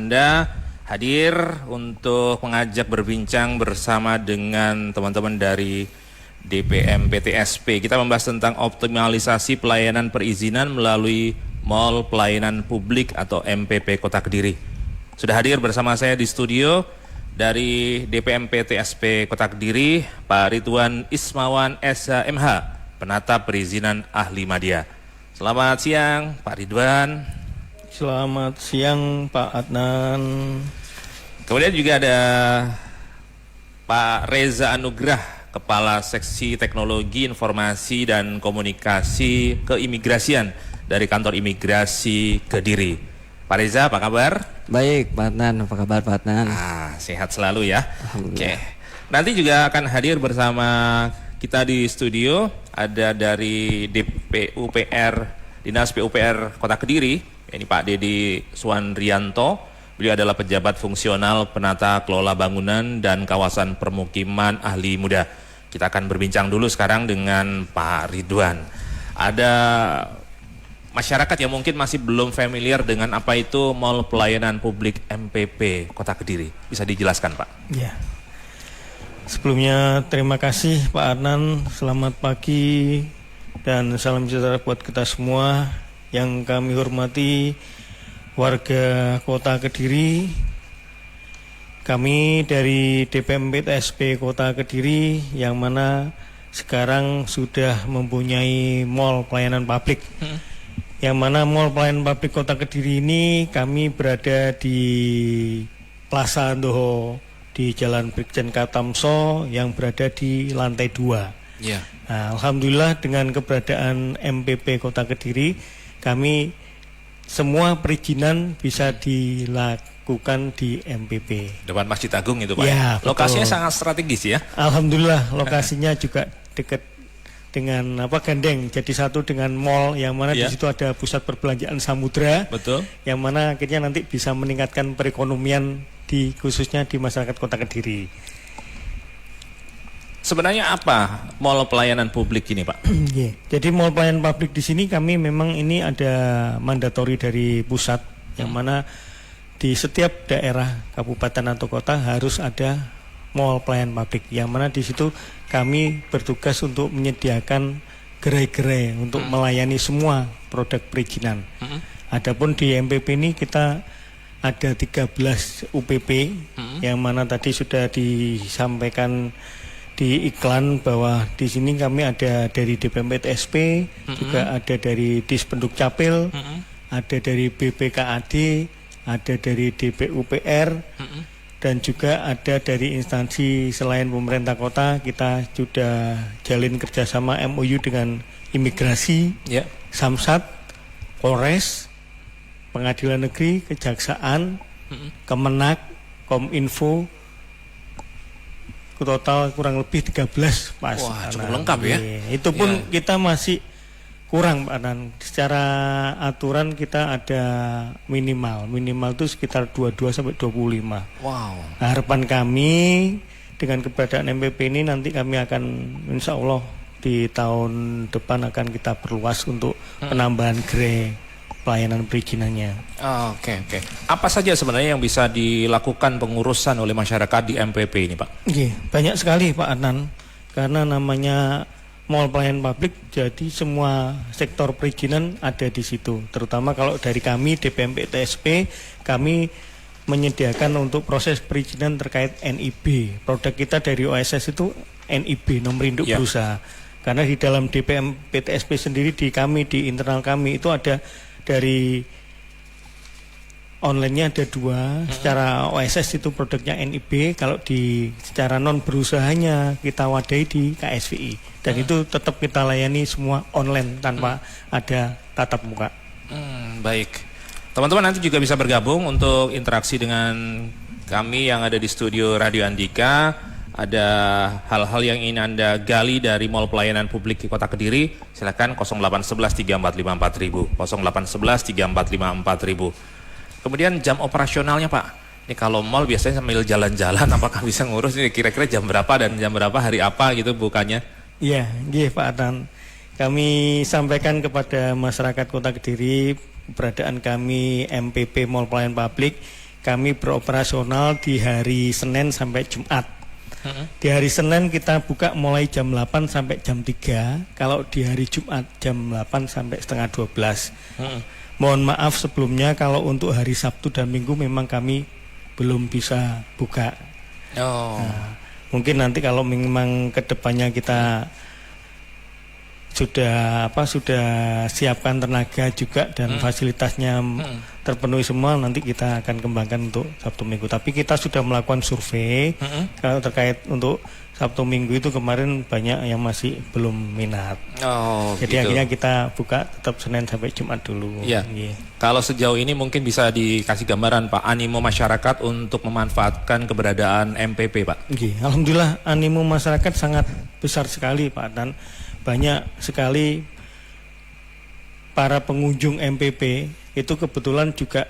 Anda hadir untuk mengajak berbincang bersama dengan teman-teman dari DPM PTSP. Kita membahas tentang optimalisasi pelayanan perizinan melalui Mall Pelayanan Publik atau MPP Kota Kediri. Sudah hadir bersama saya di studio dari DPM PTSP Kota Kediri, Pak Ridwan Ismawan SHMH, Penata Perizinan Ahli Madya. Selamat siang Pak Ridwan. Selamat siang Pak Adnan. Kemudian juga ada Pak Reza Anugrah, Kepala Seksi Teknologi Informasi dan Komunikasi Keimigrasian dari Kantor Imigrasi Kediri. Pak Reza, apa kabar? Baik Pak Adnan, apa kabar Pak Adnan? Sehat selalu ya. Oke. Nanti juga akan hadir bersama kita di studio ada dari DPUPR, Dinas PUPR Kota Kediri. Ini Pak Dedi Suandrianto, beliau adalah pejabat fungsional penata kelola bangunan dan kawasan permukiman ahli muda. Kita akan berbincang dulu sekarang dengan Pak Ridwan. Ada masyarakat yang mungkin masih belum familiar dengan apa itu Mall Pelayanan Publik MPP Kota Kediri. Bisa dijelaskan Pak? Ya. Sebelumnya terima kasih Pak Adnan, selamat pagi dan salam sejahtera buat kita semua. Yang kami hormati warga Kota Kediri, kami dari DPM PTSP Kota Kediri yang mana sekarang sudah mempunyai mall pelayanan publik. Yang mana mall pelayanan publik Kota Kediri ini kami berada di Plaza Andoho di Jalan Brigjen Katamso yang berada di lantai 2. Yeah. Nah, alhamdulillah dengan keberadaan MPP Kota Kediri, kami semua perizinan bisa dilakukan di MPP. Depan Masjid Agung itu Pak? Ya, lokasinya sangat strategis ya? Alhamdulillah lokasinya juga dekat dengan gandeng jadi satu dengan mall yang mana di situ ada pusat perbelanjaan Samudra. Betul. Yang mana akhirnya nanti bisa meningkatkan perekonomian khususnya di masyarakat Kota Kediri. Sebenarnya apa mall pelayanan publik ini Pak? Jadi mall pelayanan publik di sini kami memang ini ada mandatori dari pusat yang mana di setiap daerah kabupaten atau kota harus ada mall pelayanan publik yang mana di situ kami bertugas untuk menyediakan gerai-gerai untuk melayani semua produk perizinan. Adapun di MPP ini kita ada 13 UPP yang mana tadi sudah disampaikan di iklan bahwa di sini kami ada dari DPM PTSP, juga ada dari Dispenduk Capil, ada dari BPKAD, ada dari DPUPR, dan juga ada dari instansi selain pemerintah kota. Kita sudah jalin kerjasama MOU dengan imigrasi, Samsat, Polres, Pengadilan Negeri, Kejaksaan, Kemenak, Kominfo. Total kurang lebih 13 Pak. Wah, cukup lengkap ya. Itu pun kita masih kurang Pak Dan. Secara aturan kita ada minimal itu sekitar 22 sampai 25. Wow. Nah, harapan kami dengan keberadaan MPP ini nanti kami akan insya Allah di tahun depan akan kita perluas untuk penambahan gerai pelayanan perizinannya. Oke. Apa saja sebenarnya yang bisa dilakukan pengurusan oleh masyarakat di MPP ini Pak? Banyak sekali Pak Adnan, karena namanya mall pelayanan publik, jadi semua sektor perizinan ada di situ. Terutama kalau dari kami DPM PTSP, kami menyediakan untuk proses perizinan terkait NIB. Produk kita dari OSS itu NIB, nomor induk berusaha. Karena di dalam DPM PTSP sendiri di internal kami itu ada dari online-nya ada 2, secara OSS itu produknya NIB, kalau secara non berusahanya kita wadai di KSVI, dan itu tetap kita layani semua online tanpa ada tatap muka. Baik, teman-teman nanti juga bisa bergabung untuk interaksi dengan kami yang ada di studio Radio Andika. Ada hal-hal yang ingin Anda gali dari Mall Pelayanan Publik di Kota Kediri, silakan 0811 3454 000, 0811 3454 000. Kemudian jam operasionalnya Pak, ini kalau mall biasanya sambil jalan-jalan, apakah bisa ngurus ini kira-kira jam berapa dan jam berapa hari apa gitu bukannya? Iya, Pak Adnan. Kami sampaikan kepada masyarakat Kota Kediri keberadaan kami MPP Mall Pelayanan Publik. kami beroperasional di hari Senin sampai Jumat. Di hari Senin kita buka mulai jam 8 sampai jam 3. Kalau di hari Jumat jam 8 sampai setengah 12. Mohon maaf sebelumnya kalau untuk hari Sabtu dan Minggu memang kami belum bisa buka. Nah, mungkin nanti kalau memang kedepannya kita sudah siapkan tenaga juga dan fasilitasnya terpenuhi semua, nanti kita akan kembangkan untuk Sabtu Minggu. Tapi kita sudah melakukan survei kalau terkait untuk Sabtu Minggu itu kemarin banyak yang masih belum minat. Jadi gitu. akhirnya kita buka tetap Senin sampai Jumat dulu. Iya. Kalau sejauh ini mungkin bisa dikasih gambaran Pak, animo masyarakat untuk memanfaatkan keberadaan MPP Pak. Alhamdulillah animo masyarakat sangat besar sekali Pak, dan banyak sekali para pengunjung MPP itu kebetulan juga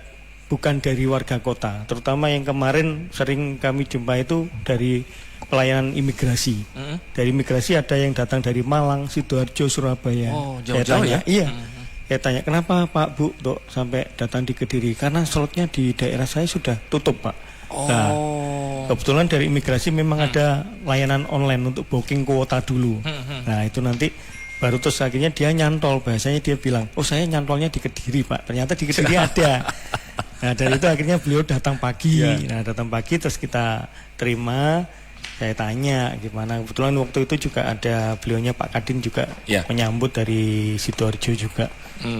bukan dari warga kota, terutama yang kemarin sering kami jumpa itu dari pelayanan imigrasi. Dari imigrasi ada yang datang dari Malang, Sidoarjo, Surabaya. Jauh-jauh ya? Iya. Saya tanya, kenapa Pak Bu untuk sampai datang di Kediri? Karena slotnya di daerah saya sudah tutup Pak. Nah, kebetulan dari imigrasi memang ada layanan online untuk booking kuota dulu. Nah itu nanti baru terus akhirnya dia nyantol, bahasanya dia bilang, oh saya nyantolnya di Kediri Pak. Ternyata di Kediri ada. Nah dari itu akhirnya beliau datang pagi. Nah datang pagi terus kita terima. Saya tanya gimana, kebetulan waktu itu juga ada beliaunya Pak Kadin juga menyambut dari Sidoarjo juga.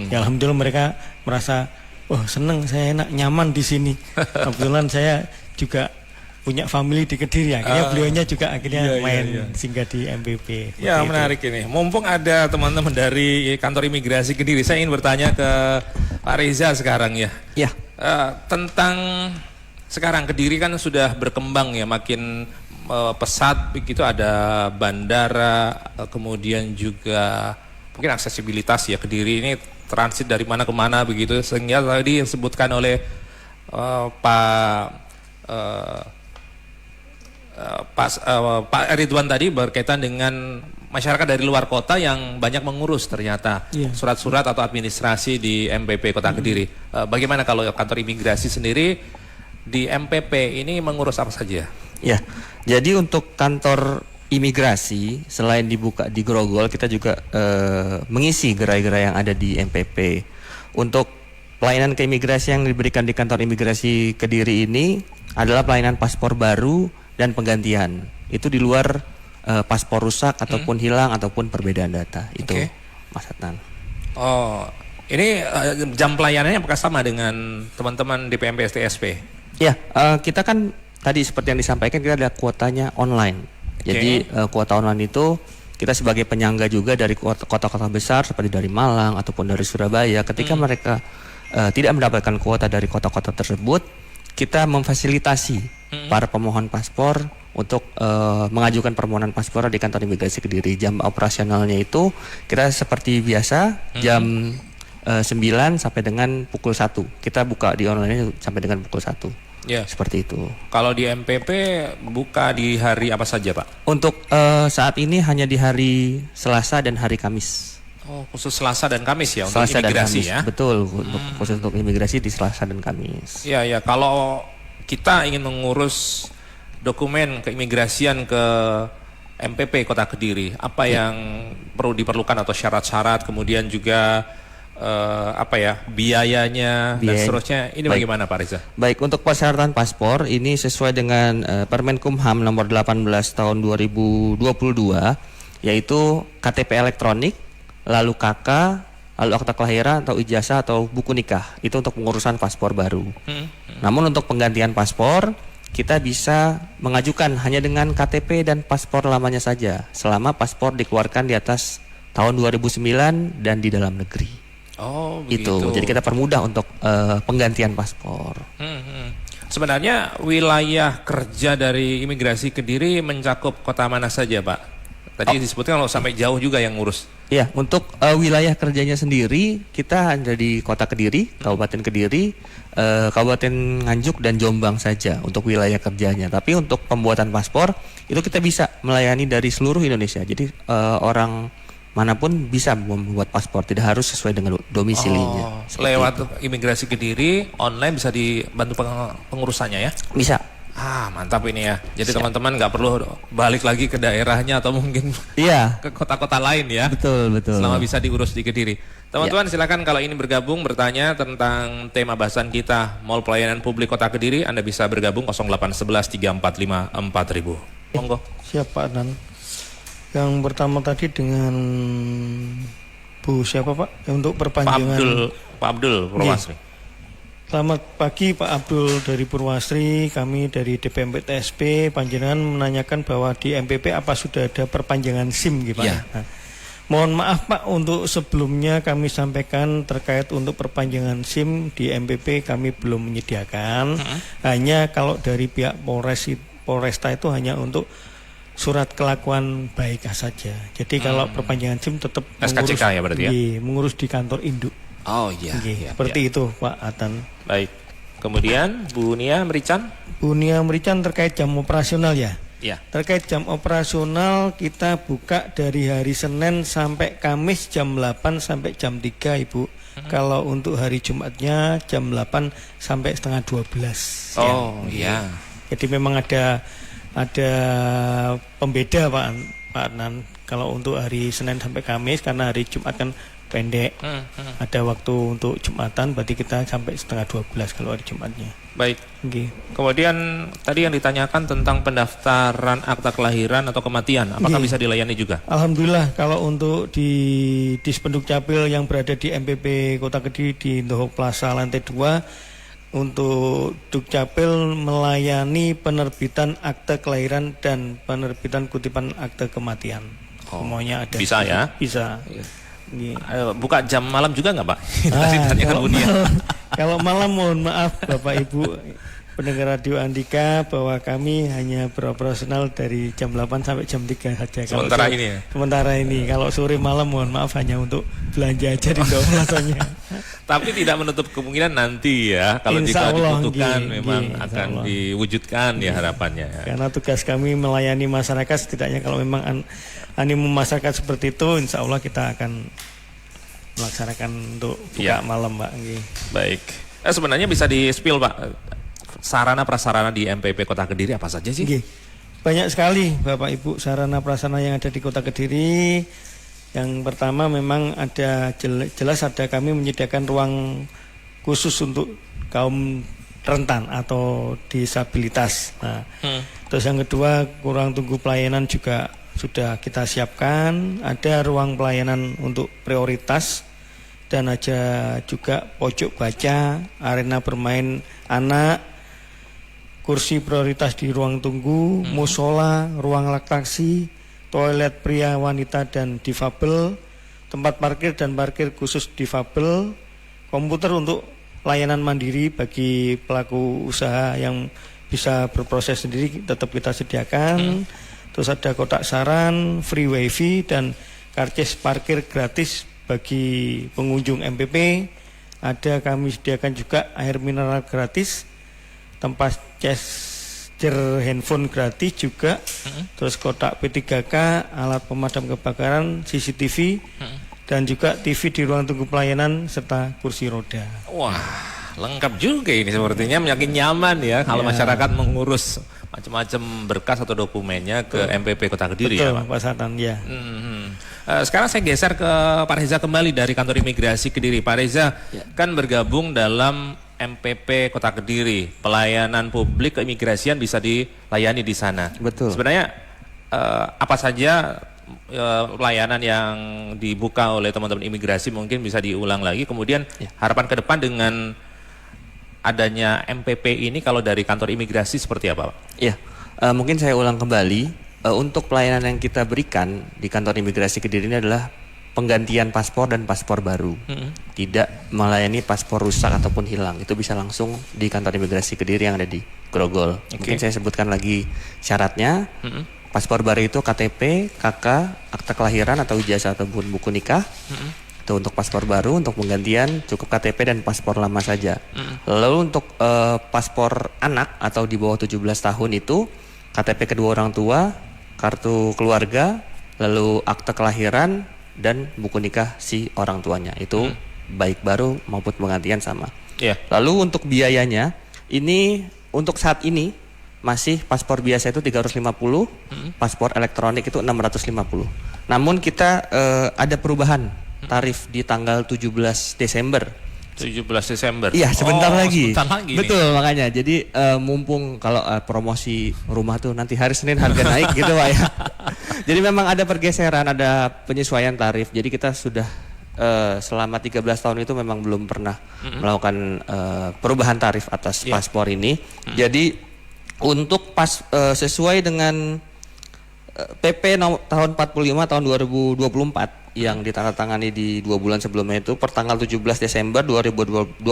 Ya, alhamdulillah mereka merasa, wah seneng, saya enak, nyaman di sini. Kebetulan saya juga punya family di Kediri, akhirnya beliaunya juga akhirnya main singgah di MPP. Ya menarik ini. Mumpung ada teman-teman dari kantor imigrasi Kediri, saya ingin bertanya ke Pak Reza sekarang ya. Ya. Tentang sekarang Kediri kan sudah berkembang ya, makin pesat begitu, ada bandara, kemudian juga mungkin aksesibilitas ya. Kediri ini transit dari mana ke mana begitu, sehingga tadi disebutkan oleh Pak Ridwan tadi berkaitan dengan masyarakat dari luar kota yang banyak mengurus ternyata surat-surat atau administrasi di MPP Kota Kediri. Bagaimana kalau kantor imigrasi sendiri di MPP ini mengurus apa saja? Ya, jadi untuk kantor imigrasi selain dibuka di Grogol, kita juga mengisi gerai-gerai yang ada di MPP. Untuk pelayanan keimigrasi yang diberikan di kantor imigrasi Kediri ini adalah pelayanan paspor baru dan penggantian. Itu di luar paspor rusak ataupun hilang ataupun perbedaan data. Itu Mas Adnan. Ini jam pelayanannya apakah sama dengan teman-teman DPMP STSP? Ya, kita kan tadi seperti yang disampaikan, kita ada kuotanya online. Jadi kuota online itu kita sebagai penyangga juga dari kota-kota besar seperti dari Malang ataupun dari Surabaya. Ketika mereka tidak mendapatkan kuota dari kota-kota tersebut, kita memfasilitasi para pemohon paspor untuk mengajukan permohonan paspor di kantor imigrasi Kediri. Jam operasionalnya itu kita seperti biasa jam 9 sampai dengan pukul 1. Kita buka di online sampai dengan pukul 1. Seperti itu. Kalau di MPP buka di hari apa saja Pak? Untuk saat ini hanya di hari Selasa dan hari Kamis. Khusus Selasa dan Kamis ya untuk Selasa imigrasi dan Kamis, ya? Betul, khusus untuk imigrasi di Selasa dan Kamis. Ya, kalau kita ingin mengurus dokumen keimigrasian ke MPP Kota Kediri, apa yang perlu diperlukan atau syarat-syarat, kemudian juga biayanya dan seterusnya, ini bagaimana Pak Reza? Baik, untuk persyaratan paspor ini sesuai dengan Permenkumham nomor 18 tahun 2022, yaitu KTP elektronik, lalu KK, lalu akta kelahiran atau ijazah atau buku nikah. Itu untuk pengurusan paspor baru. Namun untuk penggantian paspor, kita bisa mengajukan hanya dengan KTP dan paspor lamanya saja, selama paspor dikeluarkan di atas tahun 2009 dan di dalam negeri. Itu, jadi kita permudah untuk penggantian paspor. Sebenarnya wilayah kerja dari imigrasi Kediri mencakup kota mana saja Pak? Tadi disebutkan kalau sampai jauh juga yang ngurus. Iya, untuk wilayah kerjanya sendiri kita ada di Kota Kediri, Kabupaten Kediri, Kabupaten Nganjuk dan Jombang saja untuk wilayah kerjanya. Tapi untuk pembuatan paspor itu kita bisa melayani dari seluruh Indonesia. Jadi orang manapun bisa membuat paspor, tidak harus sesuai dengan domisilinya. Lewat imigrasi Kediri online bisa dibantu pengurusannya ya? Bisa. Mantap ini ya. Jadi teman-teman nggak perlu balik lagi ke daerahnya atau mungkin ke kota-kota lain ya. Betul. Selama bisa diurus di Kediri. Teman-teman silakan kalau ini bergabung bertanya tentang tema bahasan kita Mall Pelayanan Publik Kota Kediri, Anda bisa bergabung 0811 345 4000. Monggo. Siap Pak Adnan. Yang pertama tadi dengan Bu siapa Pak? Untuk perpanjangan Pak Abdul Purwasri. Selamat pagi Pak Abdul dari Purwasri, kami dari DPMP TSP. Panjenengan menanyakan bahwa di MPP apa sudah ada perpanjangan SIM gitu Pak? Ya. Nah, mohon maaf Pak, untuk sebelumnya kami sampaikan terkait untuk perpanjangan SIM di MPP kami belum menyediakan. Hanya kalau dari pihak Polresta itu hanya untuk surat kelakuan baik saja. Jadi kalau perpanjangan SIM tetap SKCK ya berarti ya? Mengurus di kantor induk. Oh iya. Seperti itu Pak Atan. Baik. Kemudian Bu Nia Merican. Bu Nia Merican terkait jam operasional ya. Ya. Terkait jam operasional kita buka dari hari Senin sampai Kamis jam 8 sampai jam 3 Ibu. Kalau untuk hari Jumatnya jam 8 sampai setengah 12. Oh iya. Jadi memang ada pembeda Pak Adnan. Kalau untuk hari Senin sampai Kamis karena hari Jumat kan pendek. Ada waktu untuk Jumatan, berarti kita sampai setengah 12 kalau hari Jumatnya. Baik. Kemudian tadi yang ditanyakan tentang pendaftaran akta kelahiran atau kematian, apakah bisa dilayani juga? Alhamdulillah, kalau untuk di Dispenduk Capil yang berada di MPP Kota Kediri di Indohok Plaza lantai 2, untuk Dukcapil melayani penerbitan akte kelahiran dan penerbitan kutipan akte kematian. Semuanya ada. Bisa ya? Bisa. Buka jam malam juga nggak Pak? Tadi tanyakan Bu Nia. Kalau malam mohon maaf Bapak Ibu pendengar Radio Andika bahwa kami hanya beroperasional dari jam 8 sampai jam 3 saja. Sementara ini ya? Sementara ini. Kalau sore malam mohon maaf hanya untuk belanja aja di Indomaretnya. Tapi tidak menutup kemungkinan nanti ya kalau jika dibutuhkan memang akan diwujudkan ya harapannya ya. Karena tugas kami melayani masyarakat, setidaknya kalau memang animo masyarakat seperti itu, insya Allah kita akan melaksanakan untuk buka malam Pak. Baik. Sebenarnya bisa di-spill Pak, sarana prasarana di MPP Kota Kediri apa saja sih? Banyak sekali Bapak Ibu sarana prasarana yang ada di Kota Kediri. Yang pertama memang ada jelas ada kami menyediakan ruang khusus untuk kaum rentan atau disabilitas. Nah, terus yang kedua ruang tunggu pelayanan juga sudah kita siapkan. Ada ruang pelayanan untuk prioritas dan ada juga pojok baca, arena bermain anak, kursi prioritas di ruang tunggu, musola, ruang laktasi, toilet pria, wanita, dan difabel, tempat parkir dan parkir khusus difabel, komputer untuk layanan mandiri bagi pelaku usaha yang bisa berproses sendiri tetap kita sediakan. Terus ada kotak saran, free wifi, dan karcis parkir gratis bagi pengunjung MPP. Ada kami sediakan juga air mineral gratis, tempat charger handphone gratis juga, terus kotak P3K, alat pemadam kebakaran, CCTV, dan juga TV di ruang tunggu pelayanan serta kursi roda. Wah, lengkap juga ini sepertinya, makin nyaman ya kalau masyarakat mengurus macam-macam berkas atau dokumennya ke MPP Kota Kediri. Betul, ya Pak? Pak Satan, ya. Sekarang saya geser ke Pak Reza kembali dari kantor imigrasi Kediri. Pak Reza kan bergabung dalam MPP Kota Kediri, pelayanan publik keimigrasian bisa dilayani di sana. Betul. Sebenarnya apa saja pelayanan yang dibuka oleh teman-teman imigrasi mungkin bisa diulang lagi. Kemudian harapan ke depan dengan adanya MPP ini kalau dari kantor imigrasi seperti apa Pak? Ya, mungkin saya ulang kembali. Untuk pelayanan yang kita berikan di kantor imigrasi Kediri ini adalah penggantian paspor dan paspor baru. Tidak melayani paspor rusak ataupun hilang. Itu bisa langsung di kantor imigrasi Kediri yang ada di Grogol. Mungkin saya sebutkan lagi syaratnya. Paspor baru itu KTP, KK, akta kelahiran atau ijazah ataupun buku nikah. Itu untuk paspor baru. Untuk penggantian cukup KTP dan paspor lama saja. Lalu untuk paspor anak atau di bawah 17 tahun itu KTP kedua orang tua, kartu keluarga, lalu akte kelahiran, dan buku nikah si orang tuanya. Itu baik baru maupun penggantian sama. Iya. Lalu untuk biayanya, ini untuk saat ini masih paspor biasa itu 350, paspor elektronik itu 650. Namun kita ada perubahan tarif di tanggal 17 Desember. 17 Desember. Iya, sebentar lagi. Sebentar lagi. Betul, makanya. Jadi mumpung kalau promosi rumah tuh nanti hari Senin harga naik gitu Pak ya. Jadi memang ada pergeseran, ada penyesuaian tarif. Jadi kita sudah selama 13 tahun itu memang belum pernah melakukan perubahan tarif atas paspor ini. Jadi untuk sesuai dengan PP tahun 45 tahun 2024 yang ditandatangani di 2 bulan sebelumnya itu per tanggal 17 Desember 2024,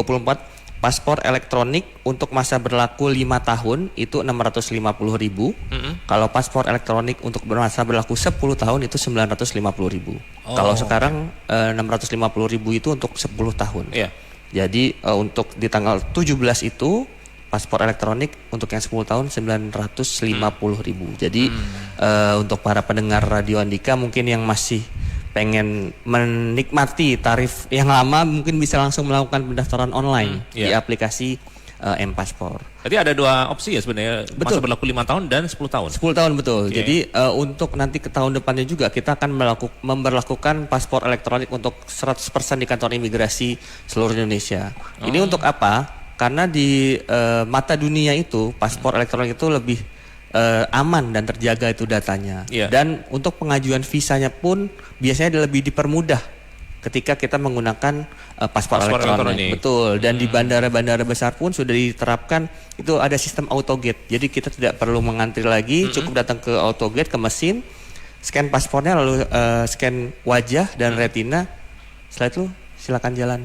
paspor elektronik untuk masa berlaku 5 tahun itu 650.000. Kalau paspor elektronik untuk masa berlaku 10 tahun itu 950.000. Kalau sekarang 650.000 itu untuk 10 tahun. Iya. Jadi untuk di tanggal 17 itu paspor elektronik untuk yang 10 tahun 950.000. Jadi untuk para pendengar Radio Andika mungkin yang masih pengen menikmati tarif yang lama mungkin bisa langsung melakukan pendaftaran online di aplikasi M-Paspor. Jadi ada 2 opsi ya sebenarnya. Betul. Masa berlaku 5 tahun dan 10 tahun. 10 tahun betul. Jadi untuk nanti ke tahun depannya juga kita akan memberlakukan paspor elektronik untuk 100% di kantor imigrasi seluruh Indonesia. Ini untuk apa? Karena di mata dunia itu paspor elektronik itu lebih aman dan terjaga itu datanya. Dan untuk pengajuan visanya pun biasanya lebih dipermudah ketika kita menggunakan paspor elektronik. Betul. Dan di bandara-bandara besar pun sudah diterapkan itu ada sistem autogate. Jadi kita tidak perlu mengantri lagi, cukup datang ke autogate ke mesin, scan paspornya lalu scan wajah dan retina. Setelah itu silakan jalan.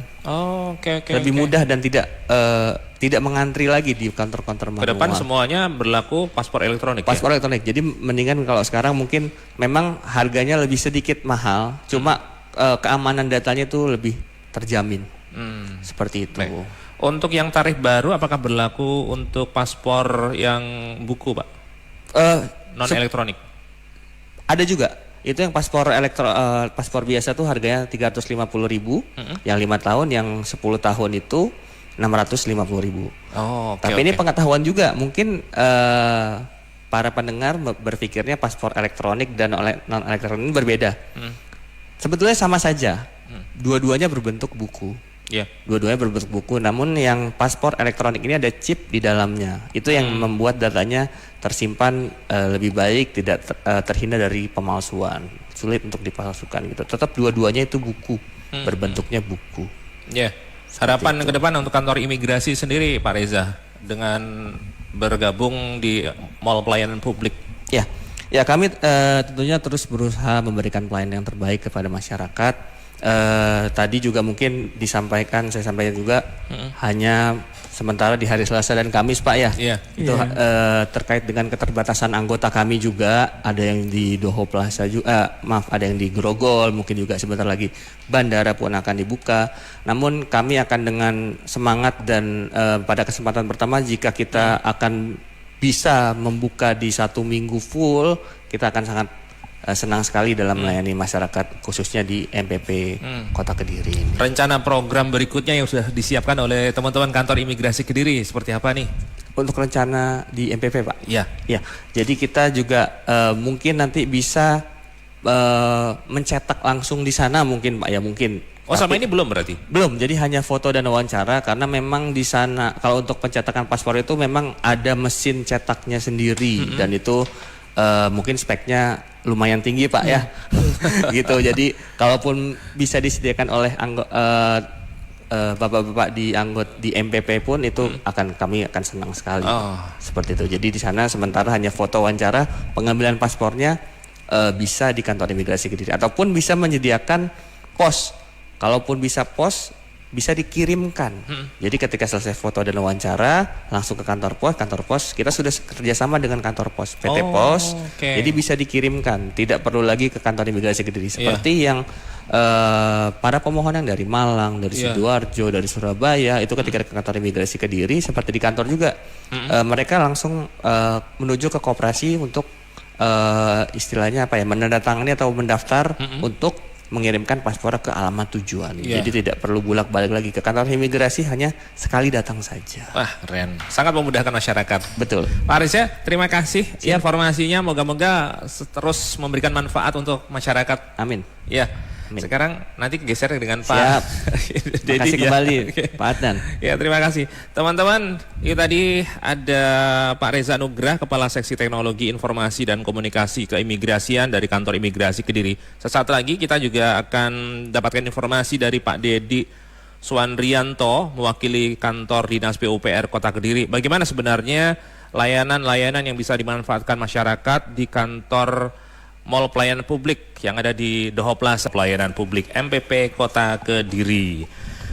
Oke. Lebih mudah dan tidak mengantri lagi di kantor-kantor manual. Ke depan semuanya berlaku paspor elektronik. Paspor elektronik. Jadi mendingan kalau sekarang mungkin memang harganya lebih sedikit mahal, cuma keamanan datanya itu lebih terjamin. Seperti itu. Baik. Untuk yang tarif baru apakah berlaku untuk paspor yang buku, Pak? Non elektronik. Ada juga. Itu yang paspor paspor biasa tuh harganya 350.000, yang 5 tahun, yang 10 tahun itu 650.000. Tapi ini pengetahuan juga, mungkin para pendengar berpikirnya paspor elektronik dan non elektronik ini berbeda. Sebetulnya sama saja, dua-duanya berbentuk buku. Dua-duanya berbentuk buku, namun yang paspor elektronik ini ada chip di dalamnya. Itu yang membuat datanya tersimpan lebih baik, tidak terhindar dari pemalsuan, sulit untuk dipalsukan gitu. Tetap dua-duanya itu buku, berbentuknya buku. Harapan ke depan untuk kantor imigrasi sendiri, Pak Reza, dengan bergabung di mall pelayanan publik. Ya kami tentunya terus berusaha memberikan pelayanan yang terbaik kepada masyarakat. Tadi juga mungkin saya sampaikan juga hanya sementara di hari Selasa dan Kamis Pak ya. Itu terkait dengan keterbatasan anggota kami juga, ada yang di Doho Plaza juga, ada yang di Grogol, mungkin juga sebentar lagi bandara pun akan dibuka. Namun kami akan dengan semangat dan pada kesempatan pertama jika kita akan bisa membuka di 1 minggu full, kita akan sangat senang sekali dalam melayani masyarakat khususnya di MPP Kota Kediri ini. Rencana program berikutnya yang sudah disiapkan oleh teman-teman kantor imigrasi Kediri seperti apa nih? Untuk rencana di MPP Pak? Ya. Jadi kita juga mungkin nanti bisa mencetak langsung di sana mungkin Pak ya, mungkin. Sama ini belum berarti? Belum, jadi hanya foto dan wawancara karena memang di sana kalau untuk pencetakan paspor itu memang ada mesin cetaknya sendiri dan itu mungkin speknya lumayan tinggi Pak ya. Gitu. Jadi kalaupun bisa disediakan oleh bapak-bapak di MPP pun itu kami akan senang sekali. Seperti itu. Jadi di sana sementara hanya foto wawancara, pengambilan paspornya bisa di kantor imigrasi Kediri ataupun bisa menyediakan pos. Kalaupun bisa pos, bisa dikirimkan. Jadi ketika selesai foto dan wawancara, langsung ke kantor pos kita sudah kerjasama dengan kantor pos, PT Pos. Jadi bisa dikirimkan, tidak perlu lagi ke kantor imigrasi Kediri. Seperti yang para pemohon yang dari Malang, dari Sidoarjo, dari Surabaya, itu ketika ke kantor imigrasi Kediri, seperti di kantor juga, mereka langsung menuju ke koperasi untuk istilahnya menandatangani atau mendaftar untuk mengirimkan paspor ke alamat tujuan. Iya. Jadi tidak perlu bolak-balik lagi ke kantor imigrasi, hanya sekali datang saja. Wah, keren. Sangat memudahkan masyarakat. Betul. Pak Reza, terima kasih informasinya. Moga-moga terus memberikan manfaat untuk masyarakat. Amin. Ya. Amin. Sekarang nanti geser dengan Pak Siap. Dedi. Makasih Ya. kembali, Oke. Pak Adnan. Ya, terima kasih. Teman-teman, itu tadi ada Pak Reza Nugrah, Kepala Seksi Teknologi Informasi dan Komunikasi Keimigrasian dari Kantor Imigrasi Kediri. Sesaat lagi kita juga akan dapatkan informasi dari Pak Dedi Suwanrianto, mewakili Kantor Dinas PUPR Kota Kediri. Bagaimana sebenarnya layanan-layanan yang bisa dimanfaatkan masyarakat di kantor Mall Pelayanan Publik yang ada di Doho Plaza Pelayanan Publik MPP Kota Kediri.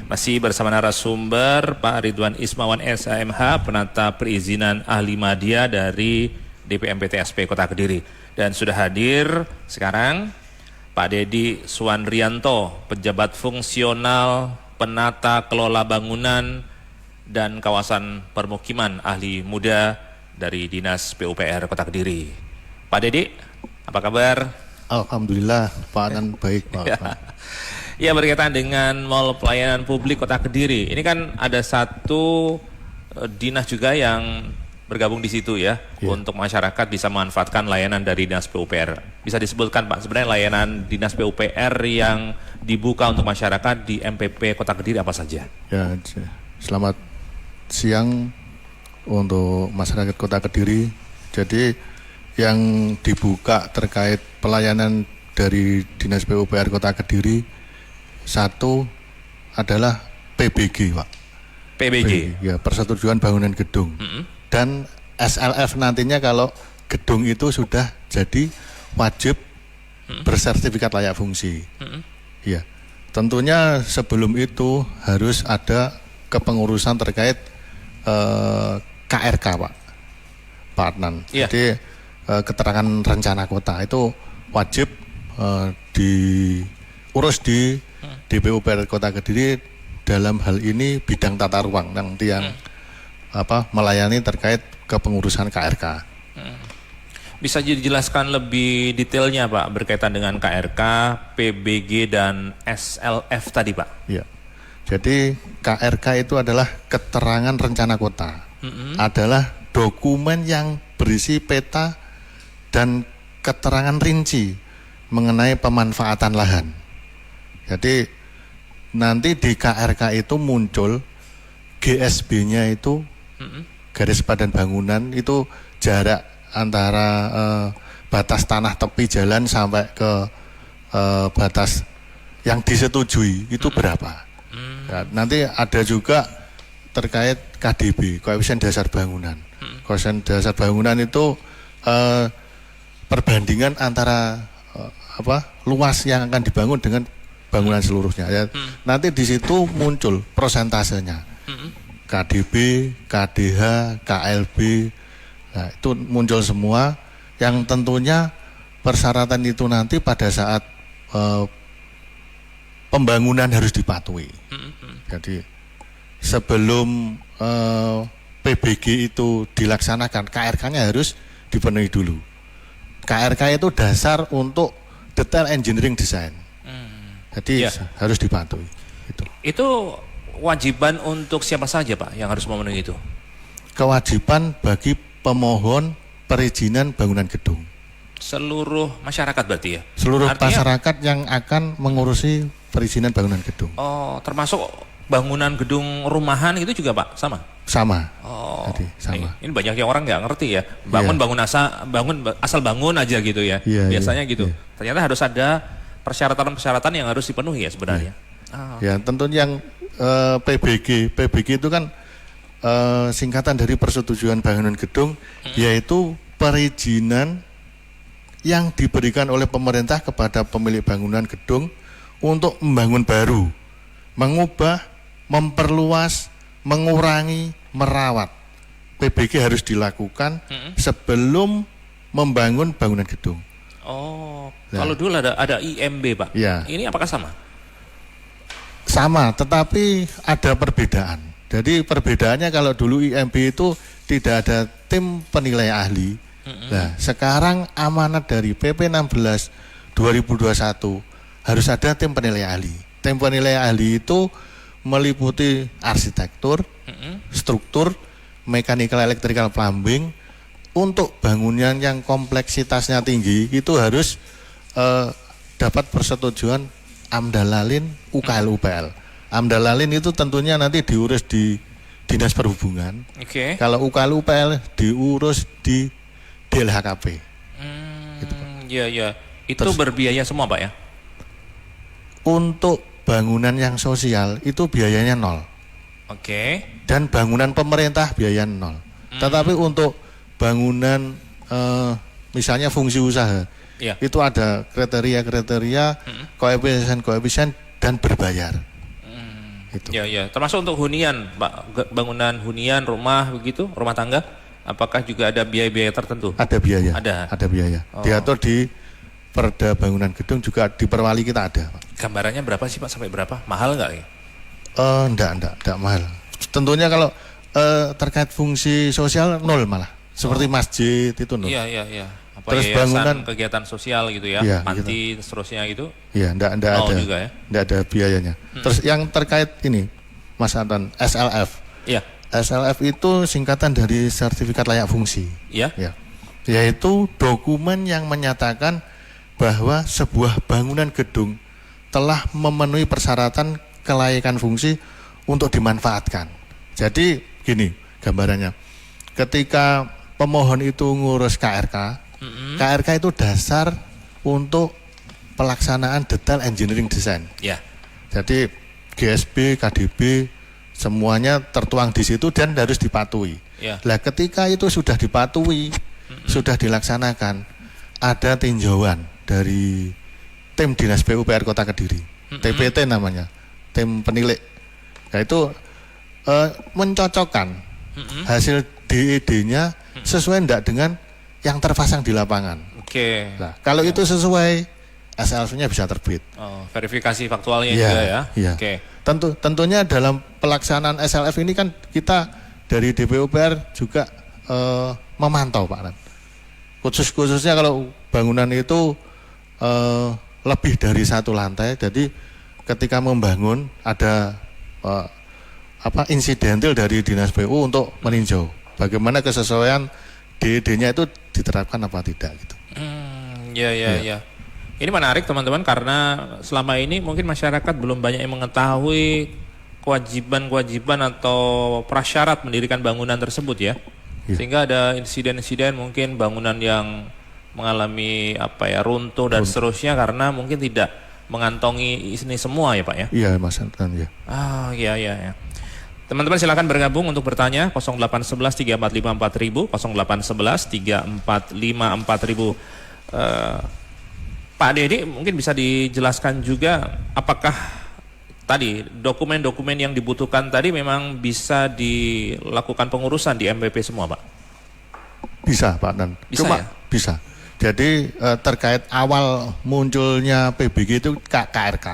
Masih bersama narasumber Pak Ridwan Ismawan SHMH, penata perizinan ahli media dari DPMPTSP Kota Kediri. Dan sudah hadir sekarang Pak Dedi Suwanrianto, pejabat fungsional penata kelola bangunan dan kawasan permukiman ahli muda dari Dinas PUPR Kota Kediri. Pak Dedi, apa kabar? Alhamdulillah, Pak Adnan baik, Pak. Ya, berkaitan dengan Mall Pelayanan Publik Kota Kediri. Ini kan ada satu dinas juga yang bergabung di situ ya, untuk masyarakat bisa memanfaatkan layanan dari Dinas PUPR. Bisa disebutkan Pak, sebenarnya layanan Dinas PUPR yang dibuka untuk masyarakat di MPP Kota Kediri apa saja? Ya, selamat siang untuk masyarakat Kota Kediri. Jadi yang dibuka terkait pelayanan dari Dinas PUPR Kota Kediri, satu adalah PBG, Pak. PBG. Ya, Persetujuan Bangunan Gedung. Dan SLF nantinya kalau gedung itu sudah jadi wajib bersertifikat layak fungsi. Ya, tentunya sebelum itu harus ada kepengurusan terkait KRK, Pak Adnan. Iya. Jadi keterangan rencana kota itu wajib diurus di DPUPR Kota Kediri dalam hal ini bidang tata ruang nanti yang melayani terkait kepengurusan KRK. Bisa dijelaskan lebih detailnya Pak berkaitan dengan KRK, PBG dan SLF tadi Pak? Ya. Jadi KRK itu adalah keterangan rencana kota. Adalah dokumen yang berisi peta dan keterangan rinci mengenai pemanfaatan lahan. Jadi nanti di KRK itu muncul GSB-nya itu garis padan bangunan itu jarak antara batas tanah tepi jalan sampai ke batas yang disetujui itu berapa. Ya, nanti ada juga terkait KDB, koefisien dasar bangunan. Koefisien dasar bangunan itu perbandingan antara luas yang akan dibangun dengan bangunan seluruhnya. Ya. Nanti di situ muncul prosentasenya, KDB, KDH, KLB, nah, itu muncul semua. Yang tentunya persyaratan itu nanti pada saat pembangunan harus dipatuhi. Jadi sebelum PBG itu dilaksanakan, KRK-nya harus dipenuhi dulu. KRK itu dasar untuk detail engineering design. Jadi harus dipatuhi. Itu wajiban untuk siapa saja Pak yang harus memenuhi itu? Kewajiban bagi pemohon perizinan bangunan gedung. Seluruh masyarakat berarti ya? Seluruh Artinya, masyarakat yang akan mengurusi perizinan bangunan gedung. Oh, termasuk bangunan gedung rumahan itu juga Pak, sama? Sama. Oh, Jadi, sama. Ini banyak yang orang nggak ngerti ya. Bangun asal bangun aja gitu ya. Biasanya gitu. Ternyata harus ada persyaratan-persyaratan yang harus dipenuhi ya sebenarnya. Ya, tentunya yang PBG itu kan singkatan dari persetujuan bangunan gedung, yaitu perizinan yang diberikan oleh pemerintah kepada pemilik bangunan gedung untuk membangun baru, mengubah, memperluas, mengurangi, merawat. PBG harus dilakukan sebelum membangun bangunan gedung. Oh, kalau dulu ada IMB Pak. Ya. Ini apakah sama? Sama, tetapi ada perbedaan. Jadi perbedaannya kalau dulu IMB itu tidak ada tim penilai ahli. Nah, sekarang amanat dari PP 16 2021 harus ada tim penilai ahli. Tim penilai ahli itu meliputi arsitektur, struktur, mechanical, electrical, plumbing. Untuk bangunan yang kompleksitasnya tinggi itu harus dapat persetujuan Amdalalin, UKL, UPL. Amdalalin itu tentunya nanti diurus di Dinas Perhubungan. Kalau UKL, UPL diurus di DLHKP. Gitu, Pak. Iya. Itu berbiaya semua, Pak ya? Untuk bangunan yang sosial itu biayanya 0. Dan bangunan pemerintah biaya 0. Tetapi untuk bangunan misalnya fungsi usaha, itu ada kriteria-kriteria, koefisien dan berbayar. Itu. Ya. Termasuk untuk hunian, Pak, bangunan hunian, rumah begitu, rumah tangga, apakah juga ada biaya-biaya tertentu? Ada biaya. Ada biaya. Diatur di Perda Bangunan Gedung, juga di Perwali kita ada, Pak. Gambarannya berapa sih, Pak? Sampai berapa? Mahal nggak ya? Enggak mahal. Tentunya kalau terkait fungsi sosial 0 malah. Seperti masjid itu 0. Iya. Apa Terus bangunan kegiatan sosial gitu ya, panti gitu. Seterusnya gitu. Iya, enggak ada juga ya. Enggak ada biayanya. Terus yang terkait ini, Mas Anton, SLF. Iya. SLF itu singkatan dari sertifikat layak fungsi. Iya. Ya. Yaitu dokumen yang menyatakan bahwa sebuah bangunan gedung telah memenuhi persyaratan kelayakan fungsi untuk dimanfaatkan. Jadi gini gambarannya. Ketika pemohon itu ngurus KRK, KRK itu dasar untuk pelaksanaan detail engineering design. Ya. Jadi GSB, KDB semuanya tertuang di situ dan harus dipatuhi. Ya. Nah, ketika itu sudah dipatuhi, sudah dilaksanakan, ada tinjauan dari tim Dinas PUPR Kota Kediri, TPT namanya, tim penilai. Nah, itu mencocokkan hasil DED-nya sesuai enggak dengan yang terpasang di lapangan. Nah, kalau itu sesuai, SLF-nya bisa terbit. Verifikasi faktualnya juga ya. Iya. Tentunya dalam pelaksanaan SLF ini kan kita dari DPUPR juga memantau, Pak Ran. Khususnya kalau bangunan itu lebih dari 1 lantai, jadi ketika membangun ada insidentil dari Dinas PU untuk meninjau bagaimana kesesuaian DED-nya itu diterapkan apa tidak gitu. Ya. Ini menarik teman-teman, karena selama ini mungkin masyarakat belum banyak yang mengetahui kewajiban atau prasyarat mendirikan bangunan tersebut ya. Sehingga ada insiden-insiden mungkin bangunan yang mengalami runtuh dan seterusnya karena mungkin tidak mengantongi ini semua ya, Pak ya. Iya, Mas Anton ya. Iya. Teman-teman silakan bergabung untuk bertanya 0811 345 4000, 0811 345 4000. Pak Dedi mungkin bisa dijelaskan juga apakah tadi dokumen-dokumen yang dibutuhkan tadi memang bisa dilakukan pengurusan di MPP semua, Pak? Bisa, Pak Dan. Bisa. Jadi terkait awal munculnya PBG itu KRK.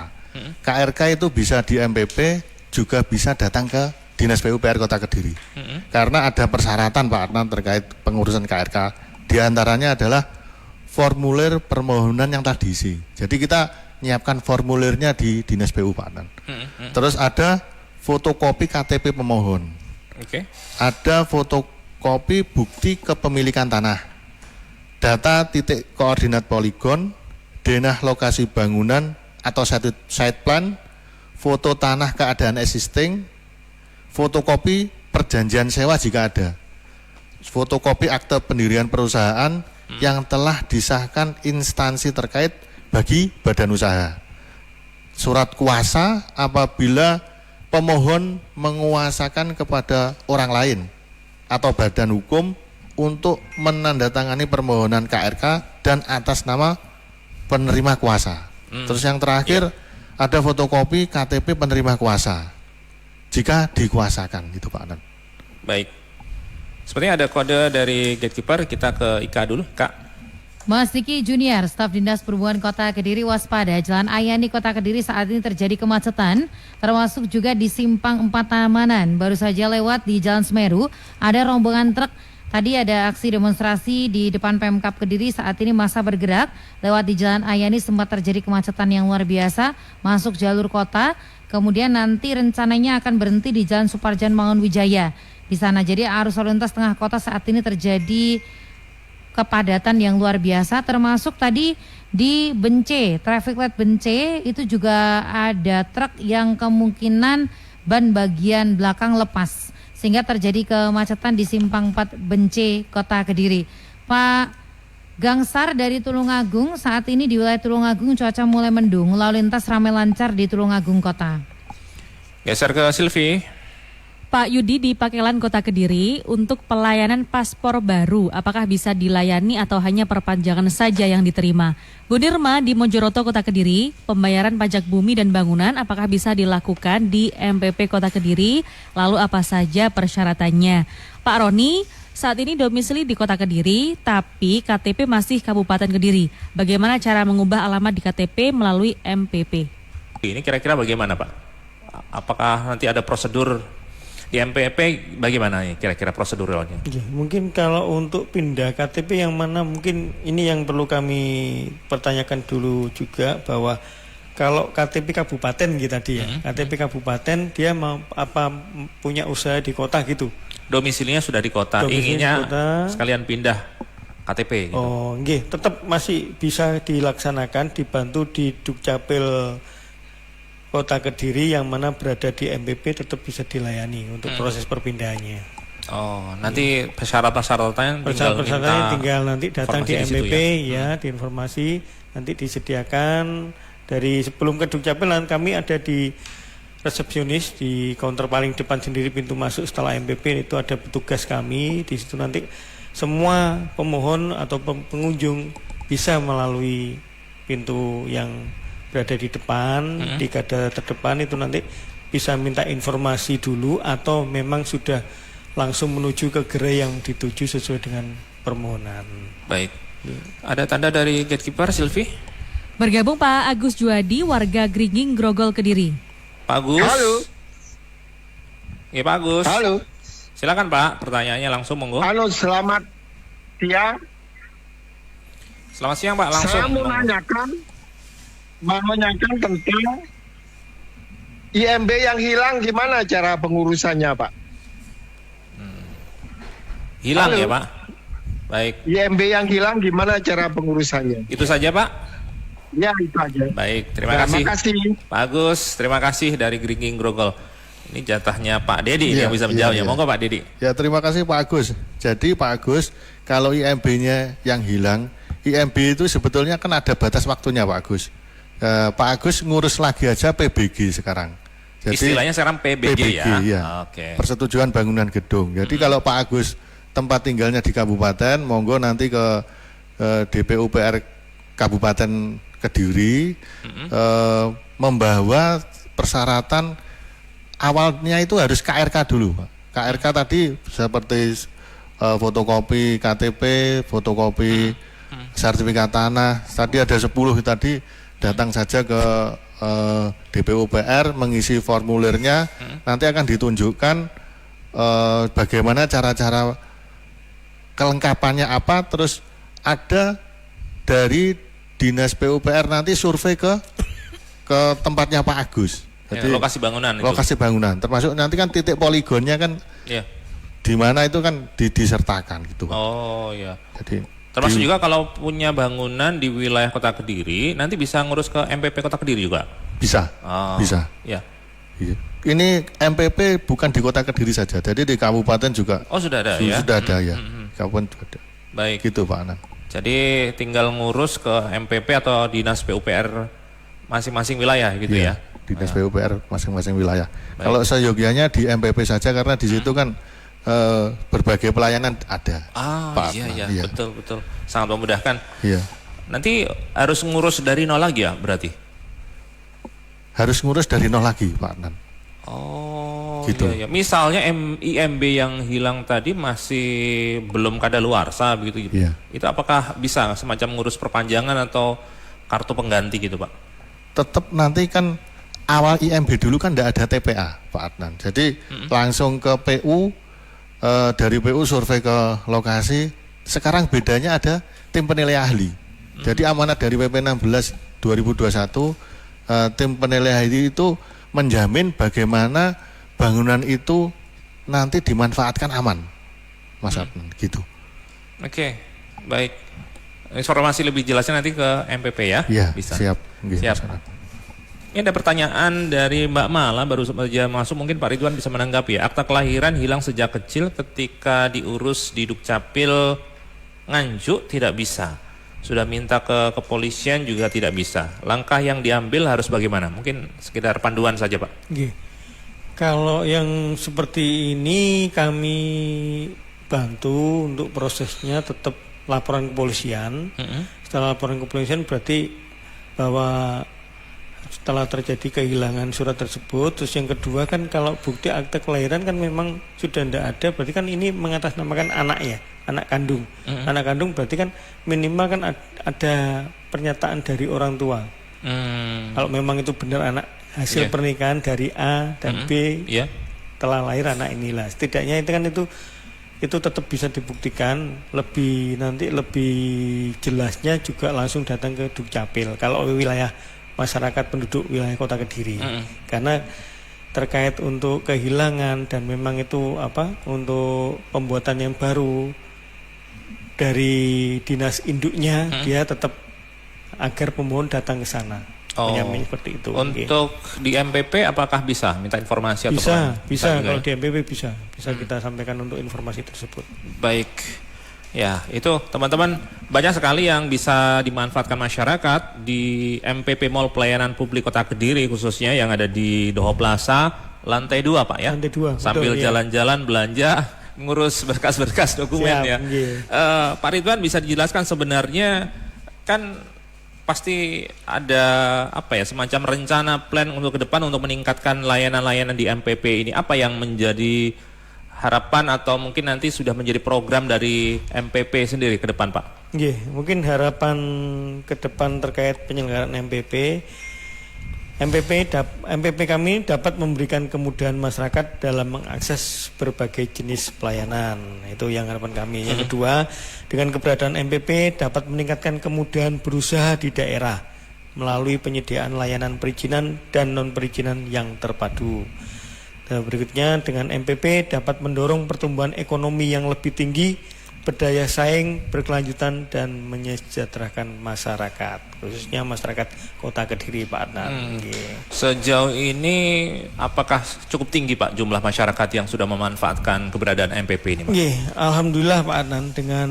KRK itu bisa di MPP, juga bisa datang ke Dinas PUPR Kota Kediri. Karena ada persyaratan, Pak Adnan, terkait pengurusan KRK. Di antaranya adalah formulir permohonan yang telah diisi. Jadi kita menyiapkan formulirnya di Dinas PU, Pak Adnan. Terus ada fotokopi KTP pemohon. Ada fotokopi bukti kepemilikan tanah, data titik koordinat poligon, denah lokasi bangunan atau site plan, foto tanah keadaan existing, fotokopi perjanjian sewa jika ada, fotokopi akte pendirian perusahaan yang telah disahkan instansi terkait bagi badan usaha, surat kuasa apabila pemohon menguasakan kepada orang lain atau badan hukum untuk menandatangani permohonan KRK dan atas nama penerima kuasa. Terus yang terakhir ada fotokopi KTP penerima kuasa jika dikuasakan, gitu Pak Anan. Baik. Sepertinya ada kode dari gatekeeper, kita ke Ika dulu, Kak. Mas Diki Junior, staf Dinas Perhubungan Kota Kediri waspada. Jalan Ayani Kota Kediri saat ini terjadi kemacetan, termasuk juga di Simpang 4 Tahanan. Baru saja lewat di Jalan Semeru, ada rombongan truk Tadi ada aksi demonstrasi di depan Pemkab Kediri, saat ini massa bergerak lewat di Jalan Ayani, sempat terjadi kemacetan yang luar biasa masuk jalur kota. Kemudian nanti rencananya akan berhenti di Jalan Suparjan Mangunwijaya di sana. Jadi arus lalu lintas tengah kota saat ini terjadi kepadatan yang luar biasa, termasuk tadi di Bence, traffic light Bence itu juga ada truk yang kemungkinan ban bagian belakang lepas sehingga terjadi kemacetan di Simpang 4 Bence, Kota Kediri. Pak Gangsar dari Tulungagung, saat ini di wilayah Tulungagung cuaca mulai mendung, lalu lintas ramai lancar di Tulungagung Kota. Geser ke Silvi. Pak Yudi di Pakelan Kota Kediri, untuk pelayanan paspor baru, apakah bisa dilayani atau hanya perpanjangan saja yang diterima? Bu Nirma di Mojoroto Kota Kediri, pembayaran pajak bumi dan bangunan apakah bisa dilakukan di MPP Kota Kediri? Lalu apa saja persyaratannya? Pak Roni, saat ini domisili di Kota Kediri, tapi KTP masih Kabupaten Kediri. Bagaimana cara mengubah alamat di KTP melalui MPP? Ini kira-kira bagaimana Pak? Apakah nanti ada prosedur di MPP, bagaimana nih kira-kira proseduralnya? Ya, mungkin kalau untuk pindah KTP yang mana, mungkin ini yang perlu kami pertanyakan dulu juga, bahwa kalau KTP kabupaten gitu tadi ya, KTP kabupaten dia mau punya usaha di kota gitu. Domisilinya sudah di kota, inginnya sekalian pindah KTP gitu. Oh, nggih, tetap masih bisa dilaksanakan, dibantu di Dukcapil Kota Kediri yang mana berada di MPP, tetap bisa dilayani untuk proses perpindahannya. Oh, nanti persyaratan-persyaratannya tinggal nanti datang di MPP ya, diinformasi, nanti disediakan dari sebelum ke Dukcapil. Kami ada di resepsionis di counter paling depan sendiri, pintu masuk setelah MPP itu ada petugas kami di situ. Nanti semua pemohon atau pengunjung bisa melalui pintu yang berada di depan, di garda terdepan itu nanti bisa minta informasi dulu atau memang sudah langsung menuju ke gerai yang dituju sesuai dengan permohonan. Baik. Ada tanda dari gatekeeper, Silvi? Bergabung Pak Agus Juadi, warga Gringging, Grogol, Kediri. Pak Agus. Halo. Ya Pak Agus. Halo. Silakan Pak, pertanyaannya langsung monggo. Halo, selamat siang. Selamat siang Pak, langsung. Saya mau menanyakan tentang IMB yang hilang, gimana cara pengurusannya Pak? Hilang. Halo. Ya Pak. Baik. IMB yang hilang, gimana cara pengurusannya? Itu saja Pak. Ya, itu aja. Baik, terima kasih. Pak Agus, terima kasih dari Gringging Grogol. Ini jatahnya Pak Dedi yang bisa menjawabnya. Monggo Pak Dedi. Ya, terima kasih Pak Agus. Jadi Pak Agus, kalau IMB-nya yang hilang, IMB itu sebetulnya kan ada batas waktunya Pak Agus. Pak Agus ngurus lagi aja PBG sekarang. Jadi, istilahnya sekarang PBG ya. Oke. Persetujuan bangunan gedung. Jadi kalau Pak Agus tempat tinggalnya di kabupaten, monggo nanti ke DPUPR Kabupaten Kediri, membawa persyaratan awalnya itu harus KRK dulu Pak. KRK tadi seperti fotokopi KTP, fotokopi sertifikat tanah. Tadi ada 10 tadi, datang saja ke DPUPR, mengisi formulirnya, nanti akan ditunjukkan bagaimana cara-cara kelengkapannya apa, terus ada dari Dinas PUPR nanti survei ke tempatnya Pak Agus. Jadi ya, lokasi bangunan itu. Lokasi bangunan, termasuk nanti kan titik poligonnya kan ya. Di mana itu kan disertakan gitu. Oh ya. Jadi termasuk juga kalau punya bangunan di wilayah Kota Kediri, nanti bisa ngurus ke MPP Kota Kediri juga? Bisa, bisa. Ya. Ini MPP bukan di Kota Kediri saja, jadi di kabupaten juga. Oh sudah ada ya? Sudah ada ya, kabupaten juga ada. Baik. Gitu Pak Anan. Jadi tinggal ngurus ke MPP atau Dinas PUPR masing-masing wilayah gitu ya? Dinas PUPR masing-masing wilayah. Baik. Kalau seyogianya di MPP saja karena di situ kan berbagai pelayanan ada. Pak iya, betul, sangat memudahkan. Iya. Nanti harus ngurus dari nol lagi ya berarti? Harus ngurus dari nol lagi Pak Nan. Oh gitu. Iya. Misalnya IMB yang hilang tadi masih belum kadaluarsa begitu gitu. Iya. Itu apakah bisa semacam ngurus perpanjangan atau kartu pengganti gitu Pak? Tetap nanti kan awal IMB dulu kan tidak ada TPA Pak Adnan. Jadi langsung ke PU dari PU survei ke lokasi. Sekarang bedanya ada tim penilai ahli. Jadi amanat dari PP 16 2021, tim penilai ahli itu menjamin bagaimana bangunan itu nanti dimanfaatkan aman, Mas Adnan, gitu. Oke, baik. Informasi lebih jelasnya nanti ke MPP ya. Iya, bisa. siap. Siap. Ini ada pertanyaan dari Mbak Mala, baru saja masuk, mungkin Pak Ridwan bisa menanggapi ya. Akta kelahiran hilang sejak kecil, ketika diurus di Dukcapil Nganjuk tidak bisa. Sudah minta ke kepolisian juga tidak bisa. Langkah yang diambil harus bagaimana? Mungkin sekedar panduan saja Pak. Oke. Kalau yang seperti ini kami bantu untuk prosesnya tetap laporan kepolisian. Setelah laporan kepolisian berarti bahwa setelah terjadi kehilangan surat tersebut. Terus yang kedua kan kalau bukti akte kelahiran kan memang sudah tidak ada, berarti kan ini mengatasnamakan anak ya, anak kandung. Anak kandung berarti kan minimal kan ada pernyataan dari orang tua. Kalau memang itu benar anak hasil pernikahan dari A dan B, telah lahir anak inilah. Setidaknya itu tetap bisa dibuktikan. Nanti lebih jelasnya juga langsung datang ke Dukcapil kalau wilayah masyarakat penduduk wilayah Kota Kediri. Karena terkait untuk kehilangan dan memang itu untuk pembuatan yang baru dari dinas induknya, dia tetap agar pemohon datang ke sana. Menyampaikan seperti itu. Untuk di MPP apakah bisa minta informasi atau bisa kalau di MPP bisa kita sampaikan untuk informasi tersebut. Baik. Ya, itu teman-teman banyak sekali yang bisa dimanfaatkan masyarakat di MPP Mall Pelayanan Publik Kota Kediri khususnya yang ada di Doho Plaza lantai 2 Pak ya. Lantai 2. Sambil jalan-jalan belanja, ngurus berkas-berkas dokumen. Siap, ya. Pak Ridwan bisa dijelaskan sebenarnya kan pasti ada semacam rencana plan untuk ke depan untuk meningkatkan layanan-layanan di MPP ini. Apa yang menjadi harapan atau mungkin nanti sudah menjadi program dari MPP sendiri ke depan Pak? Mungkin harapan ke depan terkait penyelenggaraan MPP kami dapat memberikan kemudahan masyarakat dalam mengakses berbagai jenis pelayanan. Itu yang harapan kami. Yang kedua, dengan keberadaan MPP dapat meningkatkan kemudahan berusaha di daerah melalui penyediaan layanan perizinan dan non-perizinan yang terpadu. Berikutnya, dengan MPP dapat mendorong pertumbuhan ekonomi yang lebih tinggi, berdaya saing, berkelanjutan, dan menyejahterakan masyarakat, khususnya masyarakat Kota Kediri, Pak Adnan. Sejauh ini apakah cukup tinggi Pak jumlah masyarakat yang sudah memanfaatkan keberadaan MPP ini Pak? Alhamdulillah Pak Adnan, dengan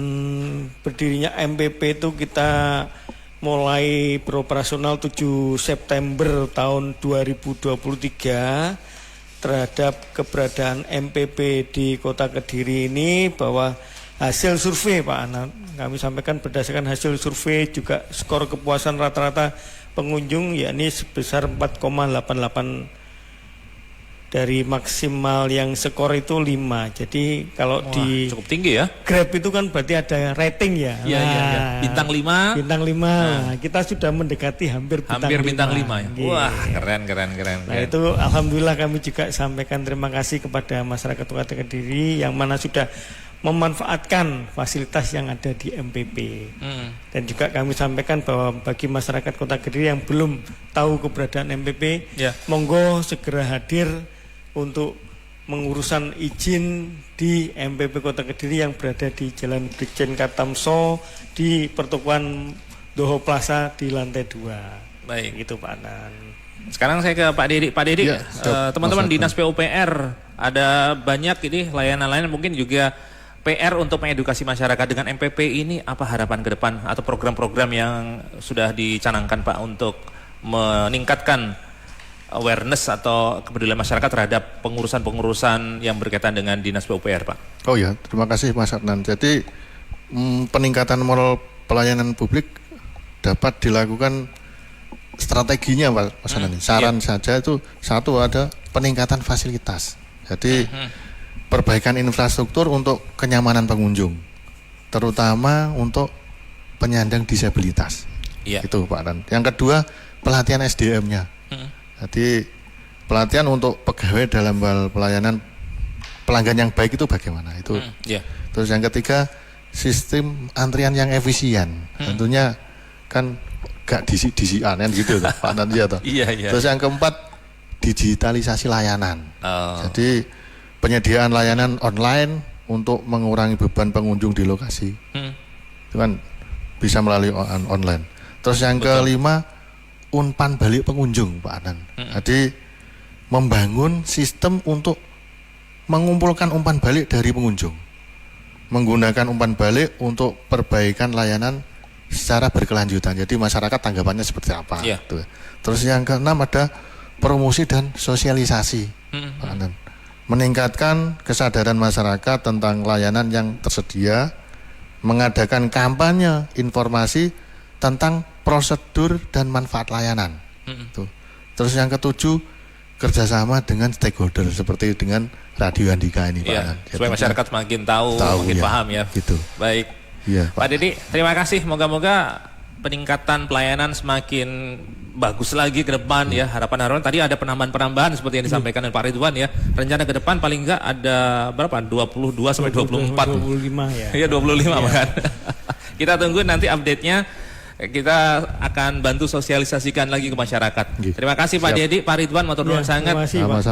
berdirinya MPP itu kita mulai beroperasional 7 September tahun 2023. Terhadap keberadaan MPP di Kota Kediri ini, bahwa hasil survei Pak Anan kami sampaikan berdasarkan hasil survei juga skor kepuasan rata-rata pengunjung yakni sebesar 4,88 dari maksimal yang skor itu 5. Jadi kalau cukup tinggi ya. Grab itu kan berarti ada rating ya. Iya. Bintang 5. Bintang 5. Kita sudah mendekati hampir bintang 5 ya. Wah, keren. Nah, itu alhamdulillah kami juga sampaikan terima kasih kepada masyarakat Kota Kediri yang mana sudah memanfaatkan fasilitas yang ada di MPP. Dan juga kami sampaikan bahwa bagi masyarakat Kota Kediri yang belum tahu keberadaan MPP, monggo segera hadir untuk mengurusan izin di MPP Kota Kediri yang berada di Jalan Brigjen Katamso di pertokoan Doho Plaza di lantai 2. Baik, itu Pak Anan. Sekarang saya ke Pak Dedi. Pak Dedi, teman-teman Dinas PUPR ada banyak ini layanan-layanan, mungkin juga PR untuk mengedukasi masyarakat dengan MPP ini. Apa harapan ke depan atau program-program yang sudah dicanangkan Pak untuk meningkatkan awareness atau kepedulian masyarakat terhadap pengurusan-pengurusan yang berkaitan dengan Dinas PUPR Pak? Oh ya, terima kasih Mas Adnan. Jadi peningkatan moral pelayanan publik dapat dilakukan strateginya Pak Mas Adnan. Saran saja itu satu, ada peningkatan fasilitas. Jadi perbaikan infrastruktur untuk kenyamanan pengunjung, terutama untuk penyandang disabilitas. Itu Pak Adnan. Yang kedua, pelatihan SDM-nya. Jadi pelatihan untuk pegawai dalam hal pelayanan pelanggan yang baik itu bagaimana itu. Ya. Terus yang ketiga, sistem antrian yang efisien. Tentunya kan gak disi-disian kan gitu Pak Nanti ya toh. Iya, iya. Terus yang keempat, digitalisasi layanan. Oh. Jadi penyediaan layanan online untuk mengurangi beban pengunjung di lokasi. Itu kan bisa melalui online. Terus yang kelima, umpan balik pengunjung Pak Anan. Jadi membangun sistem untuk mengumpulkan umpan balik dari pengunjung, menggunakan umpan balik untuk perbaikan layanan secara berkelanjutan. Jadi masyarakat tanggapannya seperti apa. Gitu. Terus yang keenam ada promosi dan sosialisasi, Pak Anan. Meningkatkan kesadaran masyarakat tentang layanan yang tersedia, mengadakan kampanye informasi tentang prosedur dan manfaat layanan. Tuh. Terus yang ketujuh, kerjasama dengan stakeholder seperti dengan Radio Andika ini, Pak. Ya, supaya masyarakat makin tahu makin paham ya. Gitu. Baik. Ya, Pak Dedi, terima kasih. Moga-moga peningkatan pelayanan semakin bagus lagi ke depan ya. Harapan-harapan tadi ada penambahan-penambahan seperti yang disampaikan oleh Pak Ridwan ya. Rencana ke depan paling enggak ada berapa? 22 sampai 24. 25 ya. Iya 25 bahkan. Kita tunggu nanti update-nya. Kita akan bantu sosialisasikan lagi ke masyarakat. Terima kasih Pak Dedi, Pak Ridwan, matur nuwun sangat.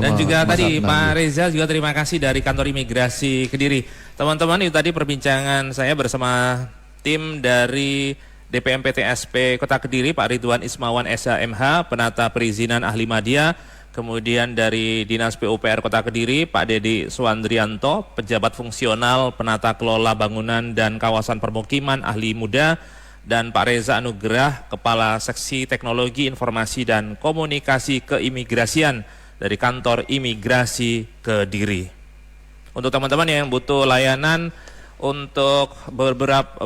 Dan juga tadi Pak Reza juga terima kasih dari Kantor Imigrasi Kediri. Teman-teman, itu tadi perbincangan saya bersama tim dari DPM PTSP Kota Kediri, Pak Ridwan Ismawan SHMH, penata perizinan ahli media. Kemudian dari Dinas PUPR Kota Kediri, Pak Dedi Suandrianto, pejabat fungsional penata kelola bangunan dan kawasan permukiman ahli muda. Dan Pak Reza Anugrah, Kepala Seksi Teknologi Informasi dan Komunikasi Keimigrasian dari Kantor Imigrasi Kediri. Untuk teman-teman yang butuh layanan untuk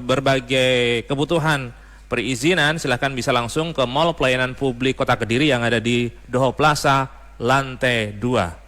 berbagai kebutuhan perizinan, silahkan bisa langsung ke Mall Pelayanan Publik Kota Kediri yang ada di Doho Plaza, lantai 2.